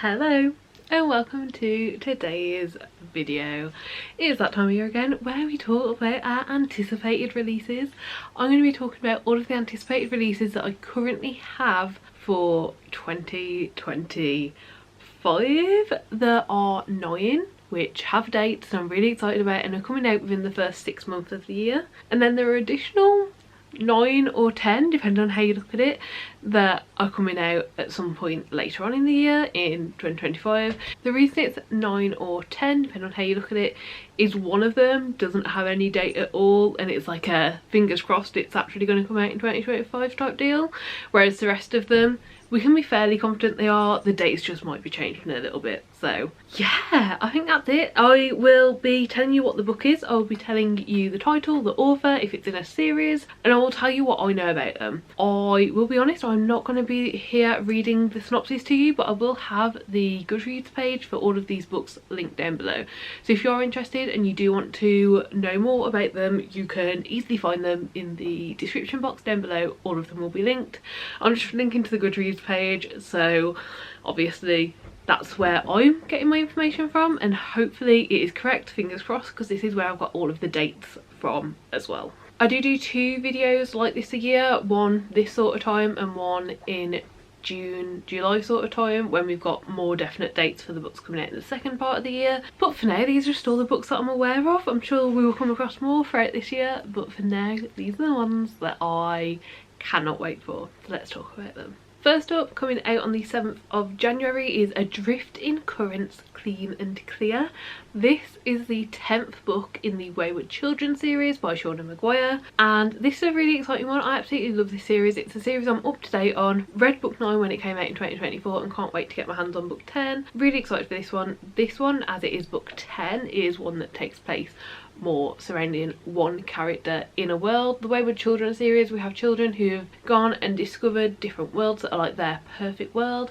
Hello and welcome to today's video. It is that time of year again where we talk about our anticipated releases. I'm going to be talking about all of the anticipated releases that I currently have for 2025. There are 9 which have dates and I'm really excited about and are coming out within the first 6 months of the year, and then there are additional 9 or 10 depending on how you look at it that are coming out at some point later on in the year in 2025. The reason it's 9 or 10 depending on how you look at it is one of them doesn't have any date at all and it's like a fingers crossed it's actually going to come out in 2025 type deal, whereas the rest of them we can be fairly confident they are. The dates just might be changing a little bit. So yeah, I think that's it. I will be telling you what the book is. I'll be telling you the title, the author, if it's in a series, and I will tell you what I know about them. I will be honest, I'm not going to be here reading the synopsis to you, but I will have the Goodreads page for all of these books linked down below. So if you're interested and you do want to know more about them, you can easily find them in the description box down below. All of them will be linked. I'm just linking to the Goodreads page, so obviously that's where I'm getting my information from, and hopefully it is correct, fingers crossed, because this is where I've got all of the dates from as well. I do 2 videos like this a year, one this sort of time and one in June, July sort of time, when we've got more definite dates for the books coming out in the second part of the year. But for now, these are just all the books that I'm aware of. I'm sure we will come across more throughout this year, but for now these are the ones that I cannot wait for. So let's talk about them. First up, coming out on the 7th of January is Adrift in Currents, Clean and Clear. This is the 10th book in the Wayward Children series by Shauna Maguire, and this is a really exciting one. I absolutely love this series. It's a series I'm up to date on. Read book 9 when it came out in 2024 and can't wait to get my hands on book 10. Really excited for this one. This one, as it is book 10, is one that takes place more surrounding one character in a world. The Wayward Children series, we have children who've gone and discovered different worlds that are like their perfect world,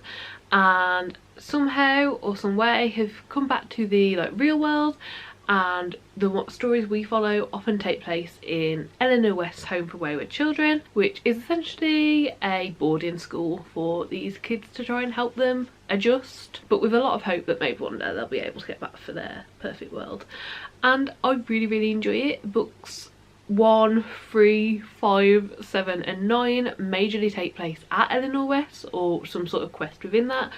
and somehow or some way have come back to the real world, and the stories we follow often take place in Eleanor West's Home for Wayward Children, which is essentially a boarding school for these kids to try and help them adjust, but with a lot of hope that maybe one day they'll be able to get back for their perfect world. And I really enjoy it. Books 1, 3, 5, 7 and 9 majorly take place at Eleanor West or some sort of quest within that,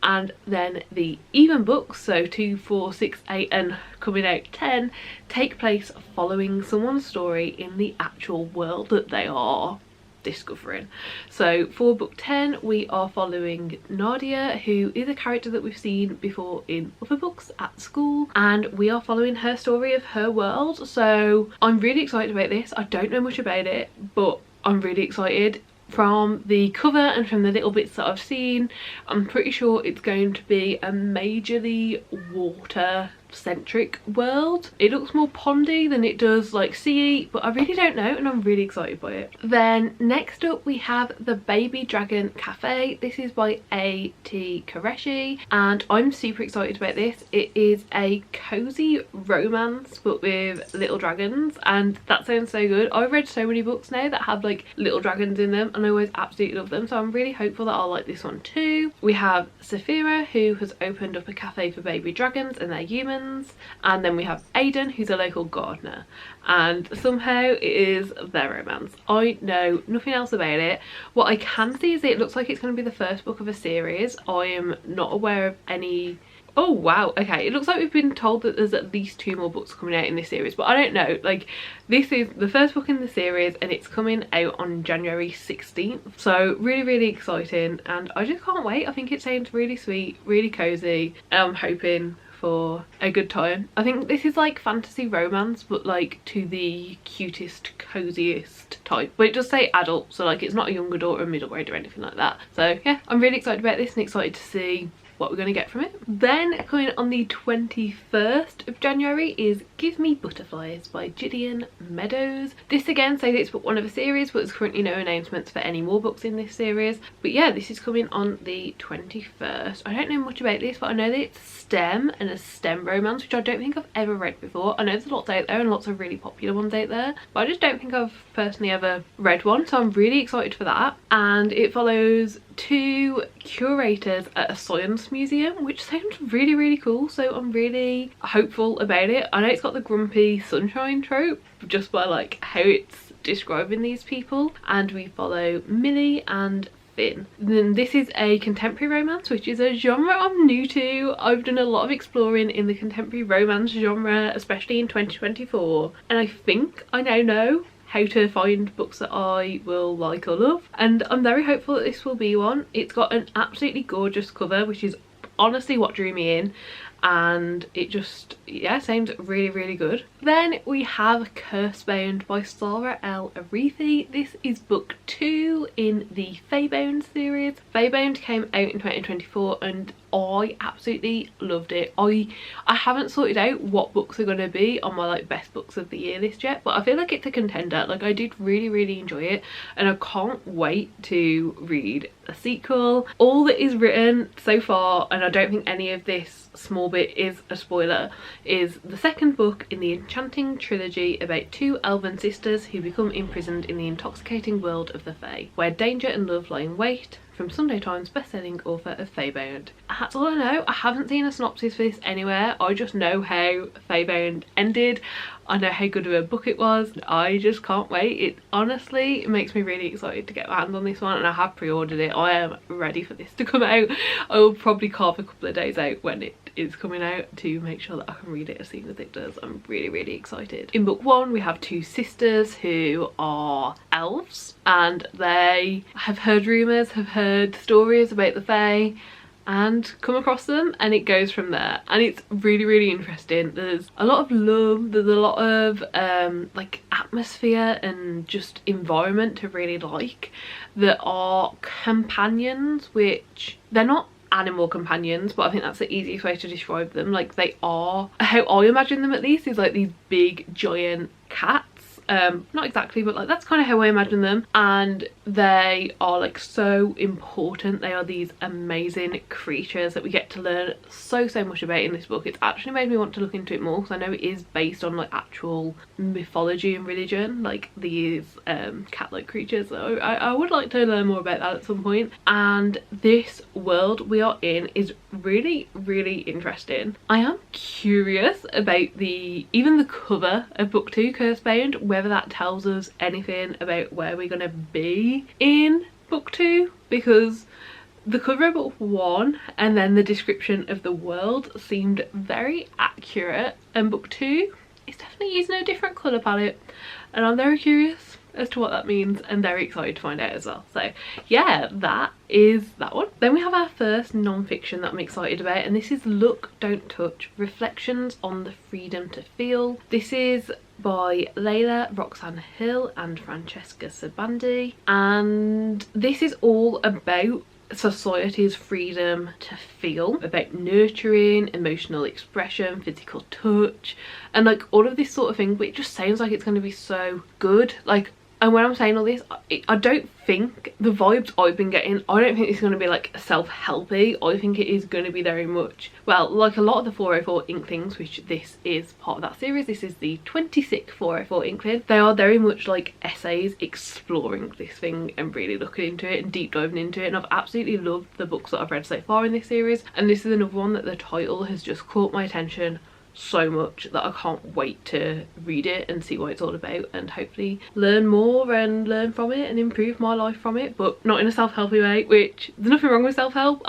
and then the even books, so 2, 4, 6, 8 and coming out 10, take place following someone's story in the actual world that they are discovering. So for book 10 we are following Nadia, who is a character that we've seen before in other books at school, and we are following her story of her world. So I'm really excited about this. I don't know much about it, but I'm really excited. From the cover and from the little bits that I've seen, I'm pretty sure it's going to be a majorly water centric world. It looks more pondy than it does like sea, but I really don't know and I'm really excited by it. Then next up we have The Baby Dragon Cafe. This is by A.T. Qureshi and I'm super excited about this. It is a cozy romance but with little dragons, and that sounds so good. I've read so many books now that have like little dragons in them and I always absolutely love them, so I'm really hopeful that I'll like this one too. We have Saphira, who has opened up a cafe for baby dragons and their humans, and then we have Aidan, who's a local gardener, and somehow it is their romance. I know nothing else about it. What I can see is that it looks like it's going to be the first book of a series. I am not aware of any. Oh wow, okay, it looks like we've been told that there's at least 2 more books coming out in this series, but I don't know. Like, this is the first book in the series and it's coming out on January 16th, so really exciting and I just can't wait. I think it sounds really sweet, really cozy, and I'm hoping for a good time. I think this is like fantasy romance but like to the cutest, coziest type, but it does say adult, so like it's not a young adult or a middle grade or anything like that. So yeah, I'm really excited about this and excited to see what we're going to get from it. Then coming on the 21st of January is Give Me Butterflies by Gillian Meadows. This again says it's book 1 of a series, but there's currently no announcements for any more books in this series. But yeah, this is coming on the 21st. I don't know much about this, but I know that it's STEM and a STEM romance, which I don't think I've ever read before. I know there's lots out there and lots of really popular ones out there, but I just don't think I've personally ever read one, so I'm really excited for that. And it follows two curators at a science museum, which sounds really cool, so I'm really hopeful about it. I know it's got the grumpy sunshine trope just by like how it's describing these people, and we follow Millie and Finn. Then this is a contemporary romance, which is a genre I'm new to. I've done a lot of exploring in the contemporary romance genre, especially in 2024, and I think I now know how to find books that I will like or love, and I'm very hopeful that this will be one. It's got an absolutely gorgeous cover, which is honestly what drew me in, and it just, yeah, sounds really good. Then we have Cursebound by Sarah L. Arethy. This is book 2 in the Feybound series. Feybound came out in 2024 and I absolutely loved it. I haven't sorted out what books are going to be on my like best books of the year list yet, but I feel like it's a contender. Like, I did really enjoy it, and I can't wait to read a sequel. All that is written so far, and I don't think any of this small bit is a spoiler, is the second book in the enchanting trilogy about two elven sisters who become imprisoned in the intoxicating world of the Fae, where danger and love lie in wait, from Sunday Times best-selling author of Feybound. That's all I know. I haven't seen a synopsis for this anywhere. I just know how Feybound ended. I know how good of a book it was. I just can't wait. It honestly makes me really excited to get my hands on this one, and I have pre-ordered it. I am ready for this to come out. I will probably carve a couple of days out when it is coming out to make sure that I can read it as soon as it does. I'm really excited. In book 1 we have two sisters who are elves, and they have heard rumours, have heard stories about the Fae and come across them, and it goes from there, and it's really interesting. There's a lot of love, there's a lot of like atmosphere and just environment to really like. There are companions, which they're not animal companions, but I think that's the easiest way to describe them. Like, they are, how I imagine them at least, is like these big giant cats. Not exactly, but like that's kind of how I imagine them, and they are like so important. They are these amazing creatures that we get to learn so much about in this book. It's actually made me want to look into it more, because I know it is based on like actual mythology and religion, like these cat-like creatures. So I would like to learn more about that at some point. And this world we are in is really interesting. I am curious about even the cover of book 2, Cursebound, whether that tells us anything about where we're gonna be in book 2, because the cover of book 1 and then the description of the world seemed very accurate, and book 2 is definitely using a different colour palette, and I'm very curious as to what that means and very excited to find out as well. So yeah, that is that one. Then we have our first non-fiction that I'm excited about, and this is Look, Don't Touch, Reflections on the Freedom to Feel. This is by Layla Roxanne Hill and Francesca Sabandi, and this is all about society's freedom to feel, about nurturing, emotional expression, physical touch, and like all of this sort of thing. But it just sounds like it's going to be so good. Like, and when I'm saying all this, I don't think the vibes I've been getting, I don't think it's going to be like self-helpy. I think it is going to be very much, well, like a lot of the 404 Inklings, which this is part of that series. This is the 26th 404 Inkling. They are very much like essays exploring this thing and really looking into it and deep diving into it, and I've absolutely loved the books that I've read so far in this series, and this is another one that the title has just caught my attention so much that I can't wait to read it and see what it's all about, and hopefully learn more and learn from it and improve my life from it, but not in a self-helpy way, which there's nothing wrong with self-help.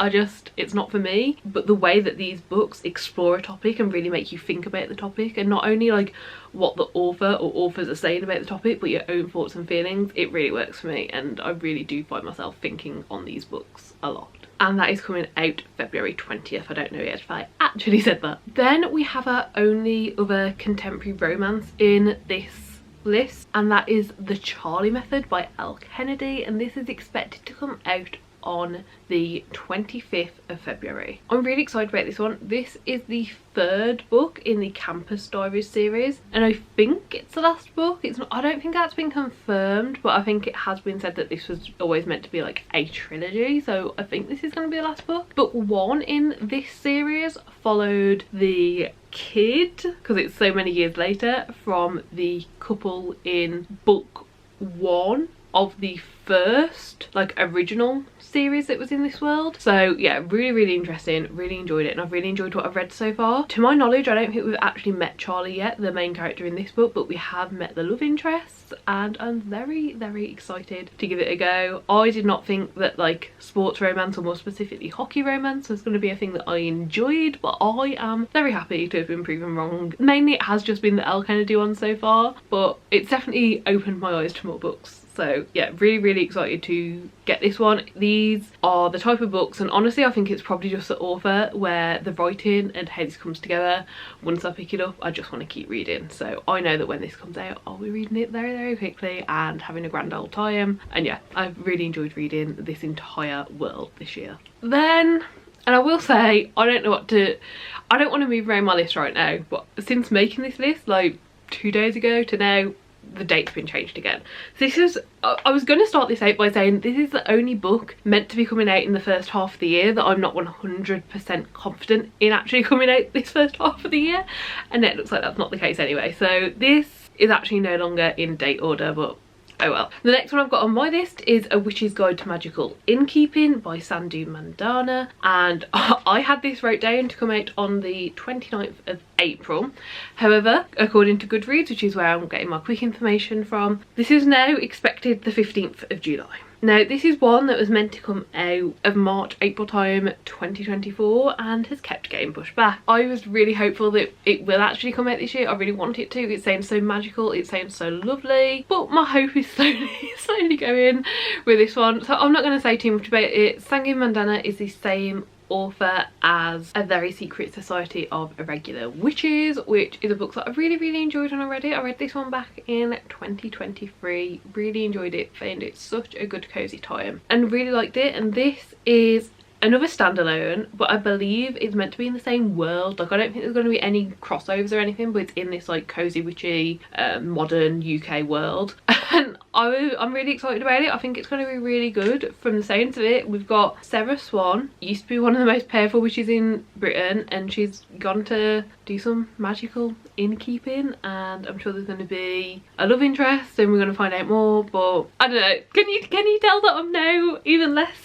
It's not for me. But the way that these books explore a topic and really make you think about the topic, and not only like what the author or authors are saying about the topic, but your own thoughts and feelings, it really works for me, and I really do find myself thinking on these books a lot. And that is coming out February 20th. I don't know yet if I actually said that. Then we have our only other contemporary romance in this list, and that is The Charlie Method by Elle Kennedy, and this is expected to come out on the 25th of February. I'm really excited about this one. This is the third book in the Campus Diaries series, and I think it's the last book. It's not, I don't think that's been confirmed, but I think it has been said that this was always meant to be like a trilogy, so I think this is going to be the last book. Book 1 in this series followed the kid, because it's so many years later, from the couple in book 1 of the first like original series that was in this world. So yeah, really interesting, really enjoyed it, and I've really enjoyed what I've read so far. To my knowledge, I don't think we've actually met Charlie yet, the main character in this book, but we have met the love interests, and I'm very excited to give it a go. I did not think that like sports romance, or more specifically hockey romance, was going to be a thing that I enjoyed, but I am very happy to have been proven wrong. Mainly it has just been the Elle Kennedy one so far, but it's definitely opened my eyes to more books. So yeah, really excited to get this one. These are the type of books, and honestly I think it's probably just the author, where the writing and how this comes together, once I pick it up I just want to keep reading. So I know that when this comes out I'll be reading it very quickly and having a grand old time. And yeah, I've really enjoyed reading this entire world this year. Then, and I will say, I don't want to move around my list right now, but since making this list like 2 days ago to now, the date's been changed again. This is, I was going to start this out by saying this is the only book meant to be coming out in the first half of the year that I'm not 100% confident in actually coming out this first half of the year, and it looks like that's not the case anyway. So this is actually no longer in date order, but oh well. The next one I've got on my list is A Witch's Guide to Magical Innkeeping by Sandhu Mandana, and I had this wrote down to come out on the 29th of April. However, according to Goodreads, which is where I'm getting my quick information from, this is now expected the 15th of July. Now this is one that was meant to come out of March, April time 2024 and has kept getting pushed back. I was really hopeful that it will actually come out this year. I really want it to. It sounds so magical, it sounds so lovely, but my hope is slowly going with this one. So I'm not going to say too much about it. Sandhu Mandana is the same author as A Very Secret Society of Irregular Witches, which is a book that I've really enjoyed when I read it. I read this one back in 2023, really enjoyed it, found it such a good cozy time and really liked it. And this is another standalone, but I believe it's meant to be in the same world. Like I don't think there's going to be any crossovers or anything, but it's in this like cozy witchy modern UK world, and I'm really excited about it. I think it's going to be really good. From the sounds of it, we've got Sarah Swan, used to be one of the most powerful witches in Britain, and she's gone to do some magical innkeeping, and I'm sure there's going to be a love interest and we're going to find out more. But I don't know, can you tell that I'm now even less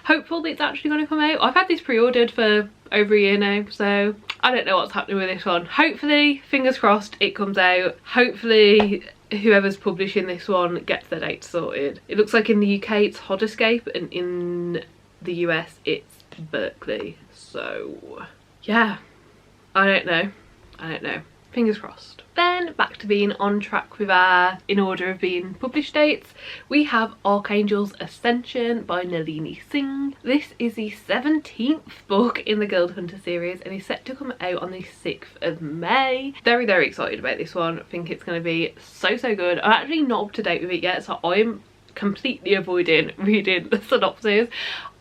hopeful that it's actually going to come out? I've had this pre-ordered for over a year now, so I don't know what's happening with this one. Hopefully, fingers crossed, it comes out. Hopefully whoever's publishing this one gets their date sorted. It looks like in the UK it's Hodscape and in the US it's Berkeley. So yeah, I don't know. Fingers crossed. Then back to being on track with our in order of being published dates, we have Archangel's Ascension by Nalini Singh. This is the 17th book in the Girl Hunter series and is set to come out on the 6th of May. Very excited about this one. I think it's going to be so good. I'm actually not up to date with it yet, so I'm completely avoiding reading the synopsis.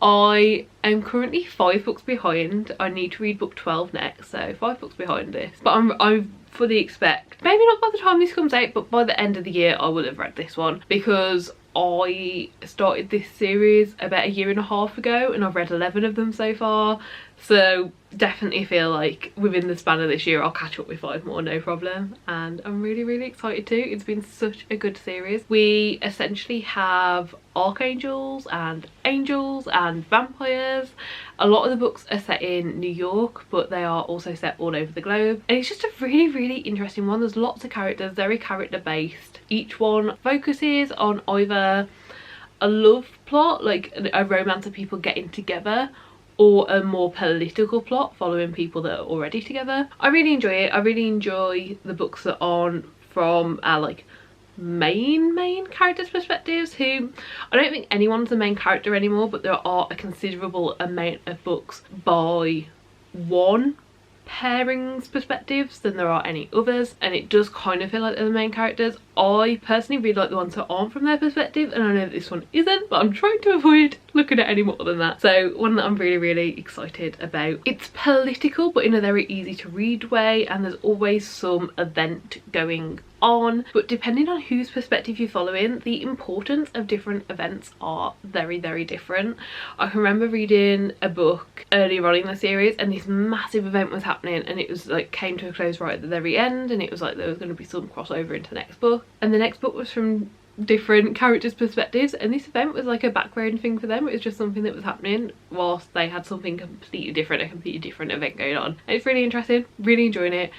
I am currently 5 books behind. I need to read book 12 next, so 5 books behind this, but I fully expect, maybe not by the time this comes out, but by the end of the year I will have read this one, because I started this series about a year and a half ago and I've read 11 of them so far. So definitely feel like within the span of this year I'll catch up with 5 more, no problem, and I'm really excited too. It's been such a good series. We essentially have archangels and angels and vampires. A lot of the books are set in New York, but they are also set all over the globe, and it's just a really interesting one. There's lots of characters, very character based. Each one focuses on either a love plot, like a romance of people getting together, or a more political plot following people that are already together. I really enjoy it. I really enjoy the books that are from our like main characters' perspectives, who I don't think anyone's the main character anymore, but there are a considerable amount of books by one pairings perspectives than there are any others, and it does kind of feel like they're the main characters. I personally really like the ones that aren't from their perspective, and I know that this one isn't, but I'm trying to avoid looking at any more than that. So one that I'm really excited about. It's political, but in a very easy to read way, and there's always some event going on, but depending on whose perspective you're following, the importance of different events are very different. I can remember reading a book earlier on in the series and this massive event was happening, and it was like came to a close right at the very end, and it was like there was going to be some crossover into the next book, and the next book was from different characters' perspectives, and this event was like a background thing for them. It was just something that was happening whilst they had something completely different, a completely different event going on. And it's really interesting, really enjoying it.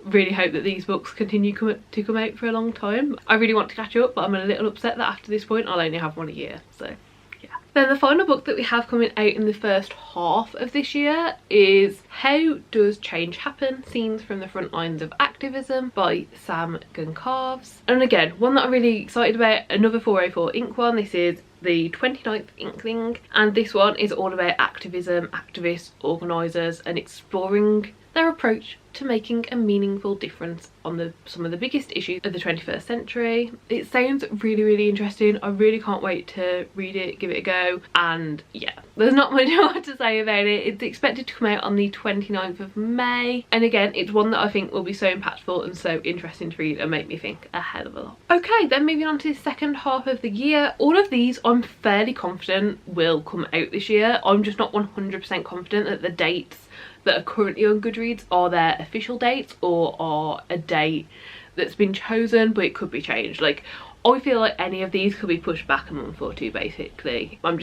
Really hope that these books continue to come out for a long time. I really want to catch up, but I'm a little upset that after this point I'll only have one a year, so yeah. Then the final book that we have coming out in the first half of this year is How Does Change Happen? Scenes from the Front Lines of Activism by Sam Goncalves. And again, one that I'm really excited about, another 404 Ink one. This is the 29th Inkling, and this one is all about activism, activists, organisers, and exploring their approach to making a meaningful difference on some of the biggest issues of the 21st century. It sounds really interesting. I really can't wait to read it, give it a go, and yeah, there's not much more to say about it. It's expected to come out on the 29th of May, and again, it's one that I think will be so impactful and so interesting to read and make me think a hell of a lot. Okay, then moving on to the second half of the year. All of these I'm fairly confident will come out this year. I'm just not 100% confident that the dates that are currently on Goodreads are their official dates or are a date that's been chosen, but it could be changed. Like, I feel like any of these could be pushed back a month or two basically. I'm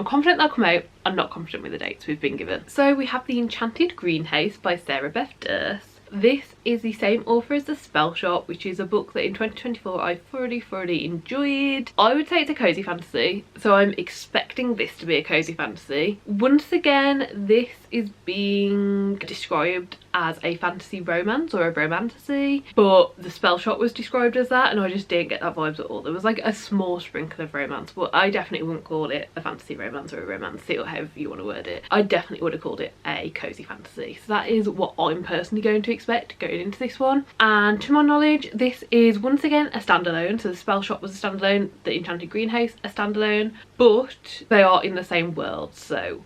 confident they'll come out. I'm not confident with the dates we've been given. So we have The Enchanted Greenhouse by Sarah Beth Durst. This is the same author as The Spell Shop, which is a book that in 2024 I thoroughly enjoyed. I would say it's a cozy fantasy, so I'm expecting this to be a cozy fantasy. Once again, this is being described as a fantasy romance or a romantasy, but The Spell Shop was described as that, and I just didn't get that vibes at all. There was like a small sprinkle of romance, but I definitely wouldn't call it a fantasy romance or a romantasy, or however you want to word it. I definitely would have called it a cozy fantasy. So that is what I'm personally going to expect going into this one. And to my knowledge, this is once again a standalone. So The Spell Shop was a standalone, The Enchanted Greenhouse a standalone, but they are in the same world. So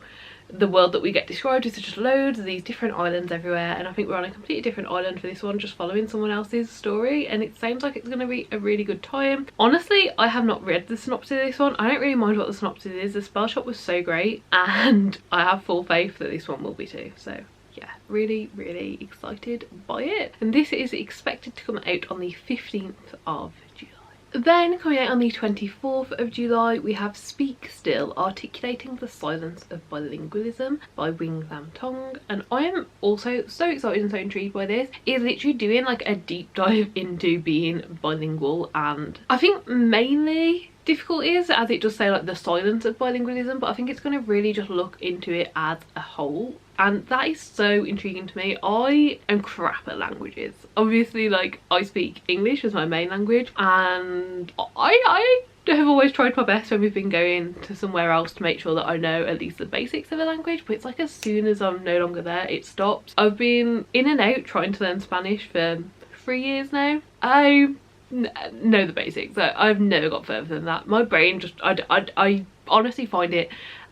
the world that we get described is just loads of these different islands everywhere, and I think we're on a completely different island for this one, just following someone else's story, and it sounds like it's going to be a really good time. Honestly, I have not read the synopsis of this one. I don't really mind what the synopsis is. The Spell Shop was so great, and I have full faith that this one will be too. So yeah, really excited by it. And this is expected to come out on the 15th of July. Then coming out on the 24th of July, we have Speak Still, Articulating the Silence of Bilingualism by Wing Lam Tong. And I am also so excited and so intrigued by this. It's literally doing like a deep dive into being bilingual, and I think mainly difficulties, as it does say like the silence of bilingualism, but I think it's going to really just look into it as a whole. And that is so intriguing to me. I am crap at languages. Obviously, like, I speak English as my main language, and I have always tried my best when we've been going to somewhere else to make sure that I know at least the basics of a language, but it's like as soon as I'm no longer there, it stops. I've been in and out trying to learn Spanish for 3 years now. I know the basics. I've never got further than that. My brain just, I honestly find it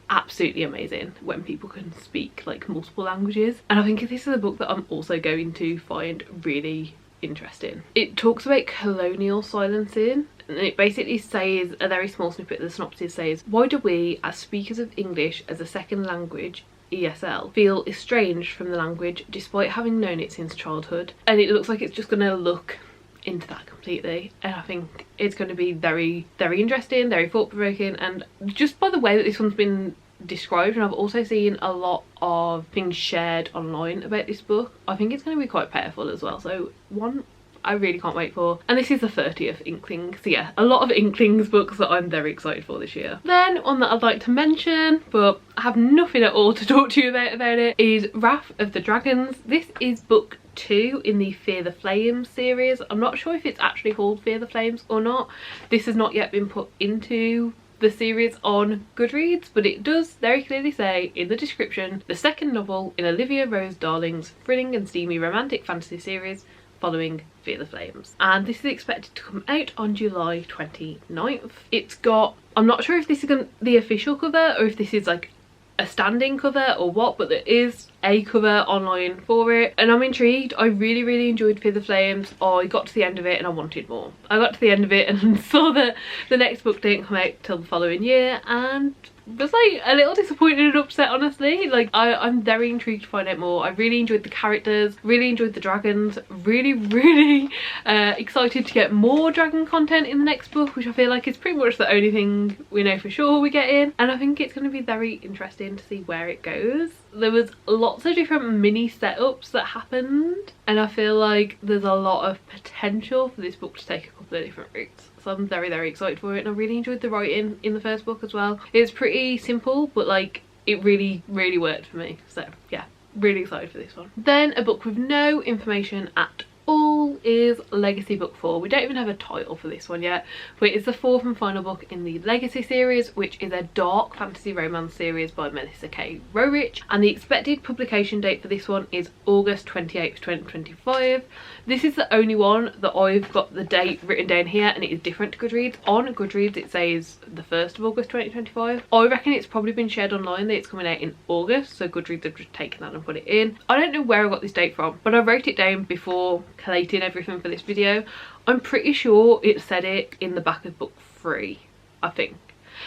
absolutely amazing when people can speak like multiple languages, and I think this is a book that I'm also going to find really interesting. It talks about colonial silencing, and it basically says, a very small snippet of the synopsis says, why do we as speakers of English as a second language, ESL, feel estranged from the language despite having known it since childhood? And it looks like it's just going to look into that completely, and I think it's going to be very interesting, very thought-provoking, and just by the way that this one's been described, and I've also seen a lot of things shared online about this book, I think it's going to be quite powerful as well. So one I really can't wait for. And this is the 30th Inkling, so yeah, a lot of Inklings books that I'm very excited for this year. Then one that I'd like to mention, but I have nothing at all to talk to you about it, is Wrath of the Dragons. This is book 2 in the Fear the Flames series. I'm not sure if it's actually called Fear the Flames or not. This has not yet been put into the series on Goodreads, but it does very clearly say in the description, the second novel in Olivia Rose Darling's thrilling and steamy romantic fantasy series following Fear the Flames. And this is expected to come out on July 29th. It's got, I'm not sure if this is the official cover or if this is like a standing cover or what, but there is a cover online for it, and I'm intrigued. I really enjoyed Fear the Flames. I got to the end of it and I wanted more. I got to the end of it and saw that the next book didn't come out till the following year, and was like a little disappointed and upset, honestly. Like I'm very intrigued to find out more. I really enjoyed the characters, really enjoyed the dragons, really excited to get more dragon content in the next book, which I feel like is pretty much the only thing we know for sure we get in, and I think it's going to be very interesting to see where it goes. There was lots of different mini setups that happened, and I feel like there's a lot of potential for this book to take a couple of different routes. So I'm very excited for it, and I really enjoyed the writing in the first book as well. It's pretty simple, but like it really worked for me. So yeah, really excited for this one. Then a book with no information at all is Legacy Book 4. We don't even have a title for this one yet, but it's the fourth and final book in the Legacy series, which is a dark fantasy romance series by Melissa K. Rorich, and the expected publication date for this one is August 28th 2025. This is the only one that I've got the date written down here, and it is different to Goodreads. On Goodreads it says the 1st of August 2025. I reckon it's probably been shared online that it's coming out in August, so Goodreads have just taken that and put it in. I don't know where I got this date from, but I wrote it down before collating everything for this video. I'm pretty sure it said it in the back of book 3, I think.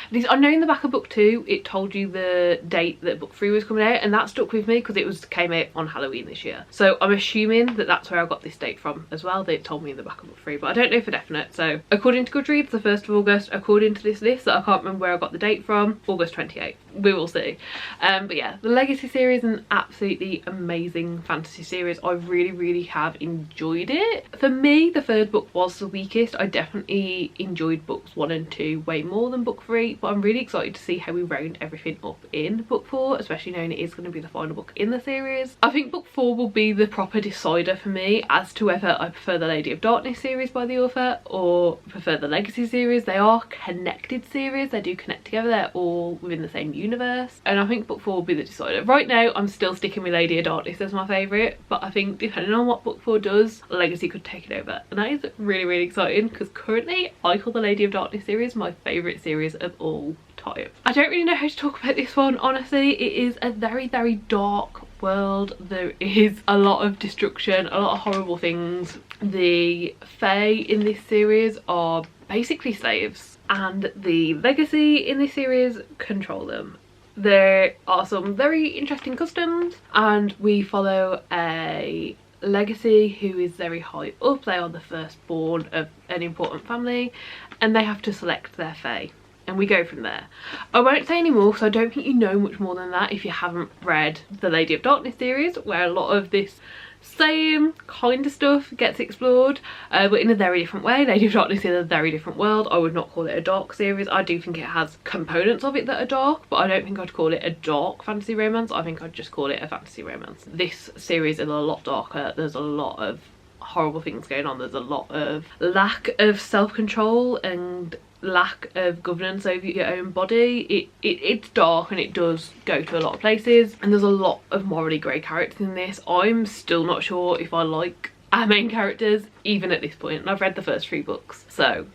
At least I know in the back of book 2 it told you the date that book 3 was coming out, and that stuck with me because it came out on Halloween this year. So I'm assuming that that's where I got this date from as well. They told me in the back of book 3, but I don't know for definite. So according to Goodreads, the 1st of August. According to this list that I can't remember where I got the date from, August 28th. We will see. But yeah, the Legacy series is an absolutely amazing fantasy series. I really have enjoyed it. For me, the 3rd book was the weakest. I definitely enjoyed books 1 and 2 way more than book 3, but I'm really excited to see how we round everything up in book 4, especially knowing it is going to be the final book in the series. I think book 4 will be the proper decider for me as to whether I prefer the Lady of Darkness series by the author or prefer the Legacy series. They are connected series, they do connect together, they're all within the same universe, and I think book 4 will be the decider. Right now I'm still sticking with Lady of Darkness as my favourite, but I think depending on what book 4 does, Legacy could take it over, and that is really exciting because currently I call the Lady of Darkness series my favourite series of all time. I don't really know how to talk about this one, honestly. It is a very dark world. There is a lot of destruction, a lot of horrible things. The Fae in this series are basically slaves, and the Legacy in this series control them. There are some very interesting customs, and we follow a Legacy who is very high up. They are the firstborn of an important family, and they have to select their Fae, and we go from there. I won't say any more because I don't think you know much more than that if you haven't read the Lady of Darkness series, where a lot of this same kind of stuff gets explored, but in a very different way. Lady of Darkness is a very different world. I would not call it a dark series. I do think it has components of it that are dark, but I don't think I'd call it a dark fantasy romance. I think I'd just call it a fantasy romance. This series is a lot darker. There's a lot of horrible things going on. There's a lot of lack of self-control and lack of governance over your own body. It's dark, and it does go to a lot of places, and there's a lot of morally grey characters in this. I'm still not sure if I like our main characters even at this point, and I've read the first 3 books, so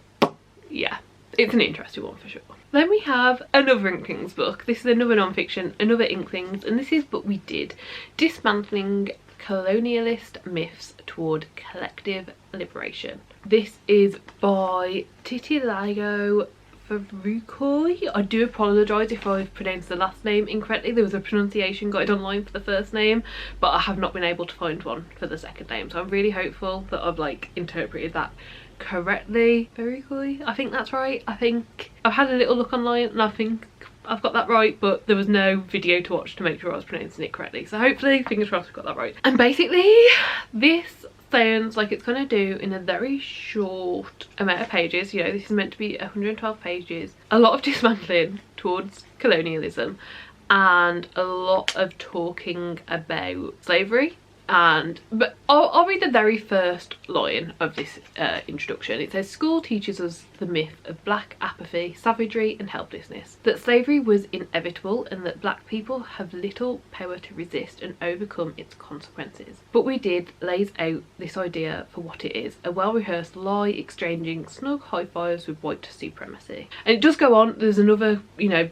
yeah, it's an interesting one for sure. Then we have another Inklings book. This is another non-fiction, another Inklings, and this is But We Did, Dismantling Colonialist Myths Toward Collective Liberation. This is by Titilayo Farukoi. I do apologise if I've pronounced the last name incorrectly. There was a pronunciation guide online for the first name, but I have not been able to find one for the second name, so I'm really hopeful that I've like interpreted that correctly. Farukoi, I think that's right. I think I've had a little look online and I think I've got that right, but there was no video to watch to make sure I was pronouncing it correctly, so hopefully, fingers crossed, I've got that right. And basically this sounds like it's going to do in a very short amount of pages. You know, this is meant to be 112 pages, a lot of dismantling towards colonialism and a lot of talking about slavery. But I'll read the very first line of this introduction. It says, school teaches us the myth of black apathy, savagery and helplessness, that slavery was inevitable and that black people have little power to resist and overcome its consequences. But We Did lays out this idea for what it is, a well-rehearsed lie exchanging snug high fives with white supremacy. And it does go on. There's another, you know,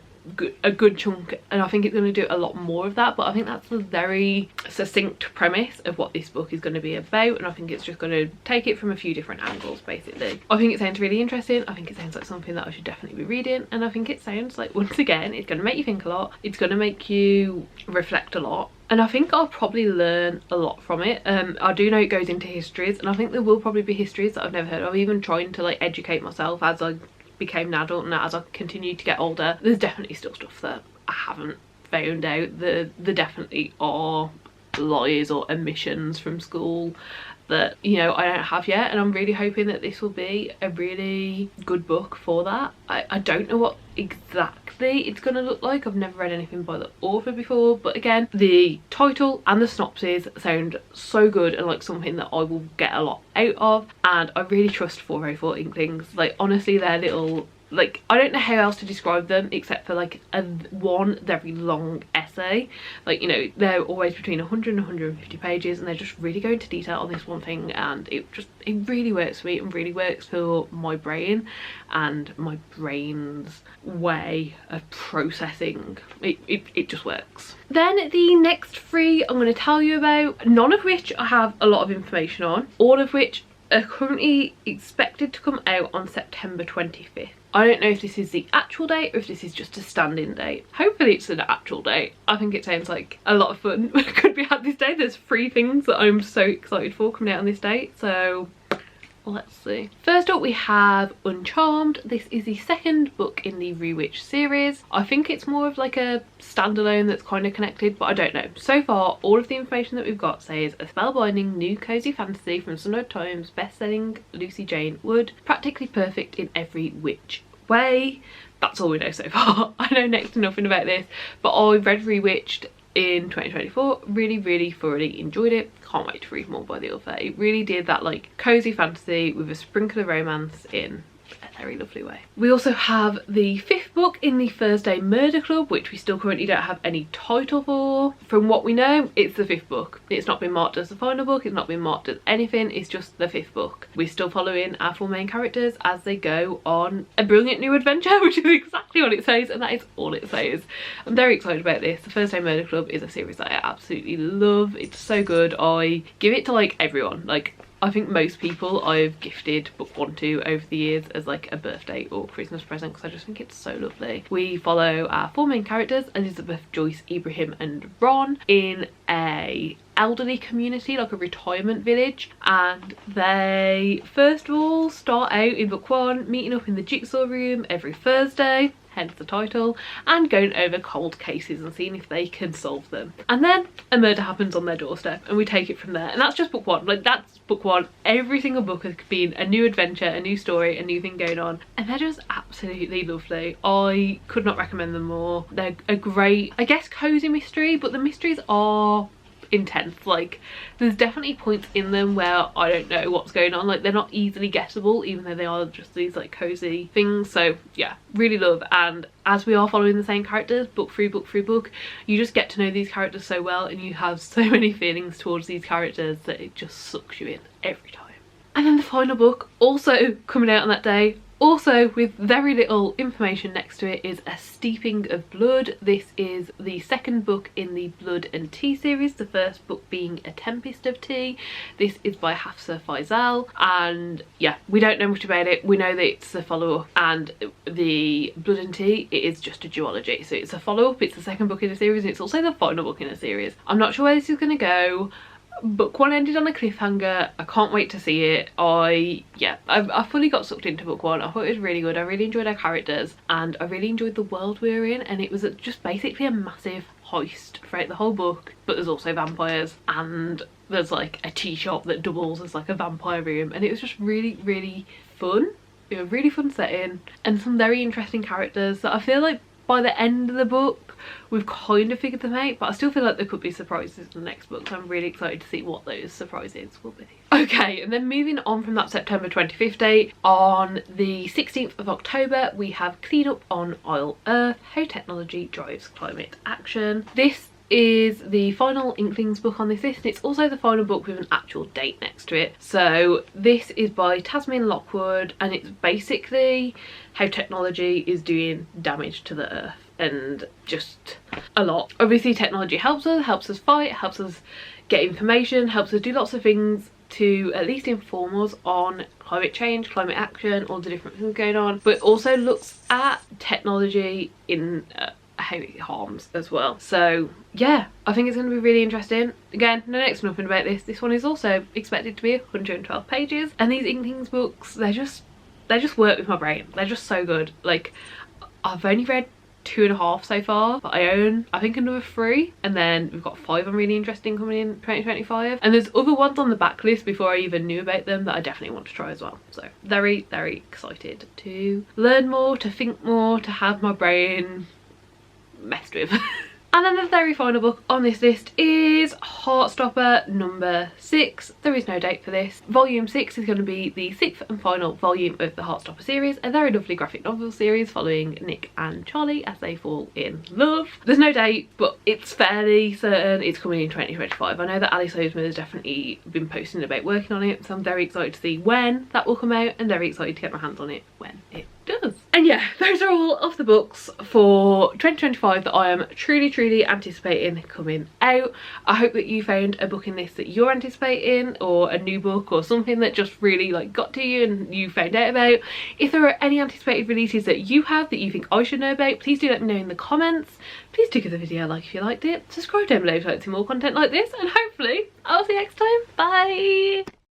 a good chunk, and I think it's going to do a lot more of that. But I think that's a very succinct premise of what this book is going to be about, and I think it's just going to take it from a few different angles basically. I think it sounds really interesting. I think it sounds like something that I should definitely be reading, and I think it sounds like, once again, it's going to make you think a lot, it's going to make you reflect a lot, and I think I'll probably learn a lot from it. I do know it goes into histories, and I think there will probably be histories that I've never heard of. Even trying to like educate myself as I became an adult and as I continued to get older, there's definitely still stuff that I haven't found out. There definitely are lies or omissions from school that, you know, I don't have yet, and I'm really hoping that this will be a really good book for that. I don't know what exactly it's going to look like. I've never read anything by the author before, but again, the title and the synopsis sound so good and like something that I will get a lot out of, and I really trust 404 Inklings. Like, honestly, they're little, like, I don't know how else to describe them except for like one very long essay. Like, you know, they're always between 100 and 150 pages, and they just really go into detail on this one thing, and it really works for me and really works for my brain and my brain's way of processing. It just works. Then the next 3 I'm going to tell you about, none of which I have a lot of information on, all of which are currently expected to come out on September 25th. I don't know if this is the actual date or if this is just a stand-in date. Hopefully it's an actual date. I think it sounds like a lot of fun could be had this day. There's 3 things that I'm so excited for coming out on this date, so let's see. First up we have Uncharmed. This is the 2nd book in the Rewitch series. I think it's more of like a standalone that's kind of connected, but I don't know. So far, all of the information that we've got says a spellbinding new cozy fantasy from Sunday Times best-selling Lucy Jane Wood, practically perfect in every which way. That's all we know so far. I know next to nothing about this, but I read Rewitched in 2024, really thoroughly enjoyed it. Can't wait to read more by the author. It really did that like cozy fantasy with a sprinkle of romance in a very lovely way. We also have the 5th book in the Thursday Murder Club, which we still currently don't have any title for. From what we know, it's the 5th book. It's not been marked as the final book, it's not been marked as anything, it's just the 5th book. We're still following our 4 main characters as they go on a brilliant new adventure, which is exactly what it says, and that is all it says. I'm very excited about this. The Thursday Murder Club is a series that I absolutely love. It's so good. I give it to like everyone. Like, I think most people I've gifted book 1 to over the years as like a birthday or Christmas present, because I just think it's so lovely. We follow our 4 main characters, Elizabeth, Joyce, Ibrahim and Ron, in a elderly community, like a retirement village, and they first of all start out in book 1 meeting up in the jigsaw room every Thursday, hence the title, and going over cold cases and seeing if they can solve them. And then a murder happens on their doorstep and we take it from there. And that's just book 1. Like, that's book 1. Every single book has been a new adventure, a new story, a new thing going on, and they're just absolutely lovely. I could not recommend them more. They're a great, I guess, cozy mystery, but the mysteries are intense. Like, there's definitely points in them where I don't know what's going on. Like, they're not easily guessable, even though they are just these like cozy things. So yeah, really love. And as we are following the same characters book through book, you just get to know these characters so well, and you have so many feelings towards these characters that it just sucks you in every time. And then the final book, also coming out on that day, also with very little information next to it, is A Steeping of Blood. This is the 2nd book in the Blood and Tea series, the 1st book being A Tempest of Tea. This is by Hafsa Faisal, and yeah, we don't know much about it. We know that it's a follow-up, and the Blood and Tea, it is just a duology. So it's a follow-up, it's the 2nd book in a series, and it's also the final book in a series. I'm not sure where this is going to go. Book 1 ended on a cliffhanger. I can't wait to see it. I fully got sucked into book 1. I thought it was really good. I really enjoyed our characters, and I really enjoyed the world we were in, and it was just basically a massive heist throughout the whole book. But there's also vampires, and there's like a tea shop that doubles as like a vampire room, and it was just really fun. It was a really fun setting and some very interesting characters that I feel like by the end of the book we've kind of figured them out, but I still feel like there could be surprises in the next book, so I'm really excited to see what those surprises will be. Okay, and then moving on from that September 25th date, on the 16th of October we have Clean Up on Isle Earth, How Technology Drives Climate Action. This is the final Inklings book on this list, and it's also the final book with an actual date next to it. So this is by Tasmin Lockwood, and it's basically how technology is doing damage to the earth. and just a lot. Obviously technology helps us fight, helps us get information, helps us do lots of things to at least inform us on climate change, climate action, all the different things going on, but it also looks at technology in how it harms as well. So yeah, I think it's going to be really interesting. Again, no next to nothing about this. This one is also expected to be 112 pages, and these Inklings books, they just work with my brain. They're just so good. Like, I've only read 2.5 so far, but I own I think another 3, and then we've got 5 I'm really interested in coming in 2025, and there's other ones on the backlist before I even knew about them that I definitely want to try as well. So very, very excited to learn more, to think more, to have my brain messed with. And then the very final book on this list is Heartstopper number 6. There is no date for this. Volume 6 is going to be the 6th and final volume of the Heartstopper series, a very lovely graphic novel series following Nick and Charlie as they fall in love. There's no date, but it's fairly certain it's coming in 2025. I know that Ali Sosma has definitely been posting about working on it, so I'm very excited to see when that will come out, and very excited to get my hands on it when it does. And yeah, those are all of the books for 2025 that I am truly anticipating coming out. I hope that you found a book in this that you're anticipating, or a new book, or something that just really like got to you and you found out about. If there are any anticipated releases that you have that you think I should know about, please do let me know in the comments. Please do give the video a like if you liked it. Subscribe down below if you like to see more content like this, and hopefully I'll see you next time. Bye!